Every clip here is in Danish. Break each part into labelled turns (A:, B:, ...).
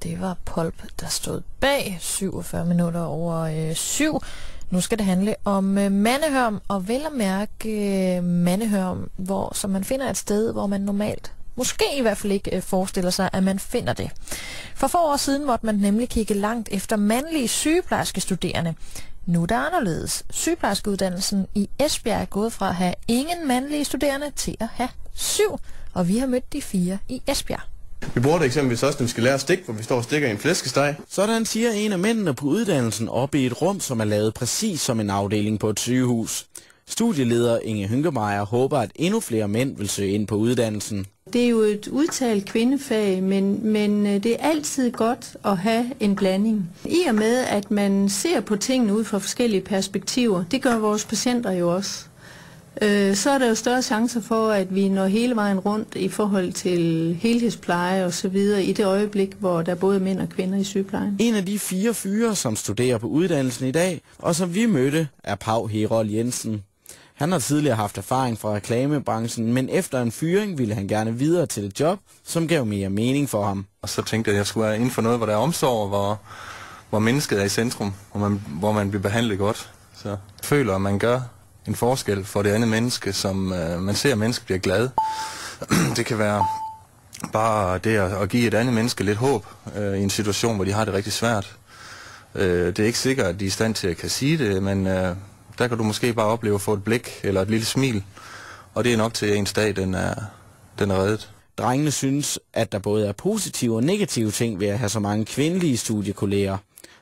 A: det var Pulp, der stod bag 47 minutter over 7. Nu skal det handle om mandehørm, og vel at mærke mandehørm, som man finder et sted, hvor man normalt måske i hvert fald ikke forestiller sig, at man finder det. For få år siden måtte man nemlig kigge langt efter mandlige sygeplejerskestuderende. Nu er det anderledes. Sygeplejerskeuddannelsen i Esbjerg er gået fra at have ingen mandlige studerende til at have 7, og vi har mødt de 4 i Esbjerg.
B: Vi bruger det eksempelvis også, når vi skal lære at stikke, hvor vi står og stikker i en flæskesteg.
C: Sådan siger en af mændene på uddannelsen oppe i et rum, som er lavet præcis som en afdeling på et sygehus. Studieleder Inge Hynkemeyer håber, at endnu flere mænd vil søge ind på uddannelsen.
D: Det er jo et udtalt kvindefag, men det er altid godt at have en blanding. I og med, at man ser på tingene ud fra forskellige perspektiver, det gør vores patienter jo også. Så er der jo større chancer for, at vi når hele vejen rundt i forhold til helhedspleje og så videre i det øjeblik, hvor der er både mænd og kvinder i sygeplejen.
C: En af de 4 fyre, som studerer på uddannelsen i dag, og som vi mødte, er Pau Herold Jensen. Han har tidligere haft erfaring fra reklamebranchen, men efter en fyring ville han gerne videre til et job, som gav mere mening for ham.
B: Og så tænkte jeg, at jeg skulle være inden for noget, hvor der er omsorg, hvor mennesket er i centrum, hvor man bliver behandlet godt. Så jeg føler, at man gør en forskel for det andet menneske, som man ser, at mennesket bliver glad. Det kan være bare det at give et andet menneske lidt håb i en situation, hvor de har det rigtig svært. Det er ikke sikkert, at de er i stand til at kan sige det, men der kan du måske bare opleve at få et blik eller et lille smil, og det er nok til, at ens dag den er reddet.
C: Drengene synes, at der både er positive og negative ting ved at have så mange kvindelige studiekolleger.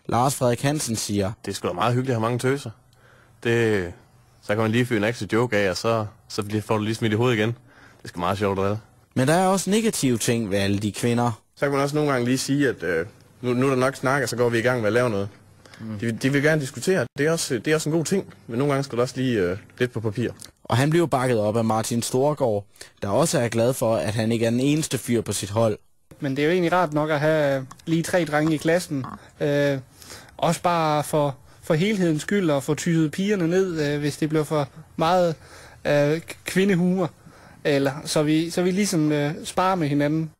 C: Lars Frederik Hansen siger:
E: Det er sgu da meget hyggeligt at have mange tøser. Så kan man lige fyre en ekstra joke af, og så får du lige smidt i hovedet igen. Det er sgu meget sjovt at redde.
C: Men der er også negative ting ved alle de kvinder.
B: Så kan man også nogle gange lige sige, at nu er der nok snak, og så går vi i gang med at lave noget. De vil gerne diskutere. Det er også en god ting, men nogle gange skal det også lige lidt på papir.
C: Og han blev bakket op af Martin Storgård, der også er glad for, at han ikke er den eneste fyr på sit hold.
F: Men det er jo egentlig rart nok at have lige 3 drenge i klassen. Også bare for helhedens skyld og få tydet pigerne ned, hvis det bliver for meget kvindehumor. Eller så vi ligesom sparer med hinanden.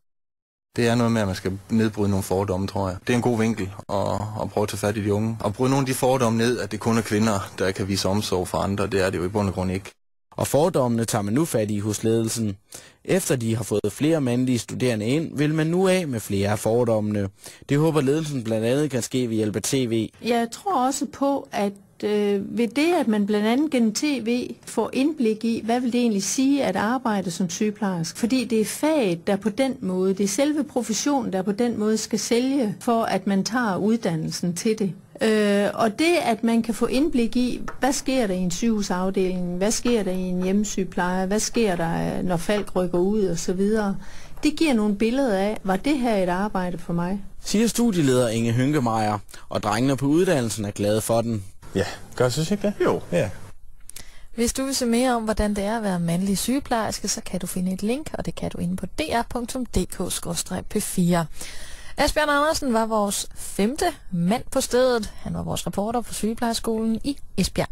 B: Det er noget med, at man skal nedbryde nogle fordomme, tror jeg. Det er en god vinkel at prøve at tage fat i de unge. Og bryde nogle af de fordomme ned, at det kun er kvinder, der kan vise omsorg for andre. Det er det jo i bund og grund ikke.
C: Og fordommene tager man nu fat i hos ledelsen. Efter de har fået flere mandlige studerende ind, vil man nu af med flere af fordommene. Det håber ledelsen blandt andet kan ske ved hjælp af tv.
D: Jeg tror også på, at ved det, at man blandt andet gennem tv får indblik i, hvad vil det egentlig sige at arbejde som sygeplejerske. Fordi det er faget, der på den måde, det er selve professionen, der på den måde skal sælge, for at man tager uddannelsen til det. Og det, at man kan få indblik i, hvad sker der i en sygehusafdeling, hvad sker der i en hjemmesygepleje, hvad sker der, når folk rykker ud osv., det giver nogle billeder af, var det her et arbejde for mig?
C: Siger studieleder Inge Hynkemeyer, og drengene på uddannelsen er glade for den.
B: Ja, gør synes ikke det? Jo. Ja.
A: Hvis du vil se mere om, hvordan det er at være mandlig sygeplejerske, så kan du finde et link, og det kan du inde på dr.dk/p4. Asbjørn Andersen var vores 5. mand på stedet. Han var vores reporter på sygeplejerskolen i Esbjerg.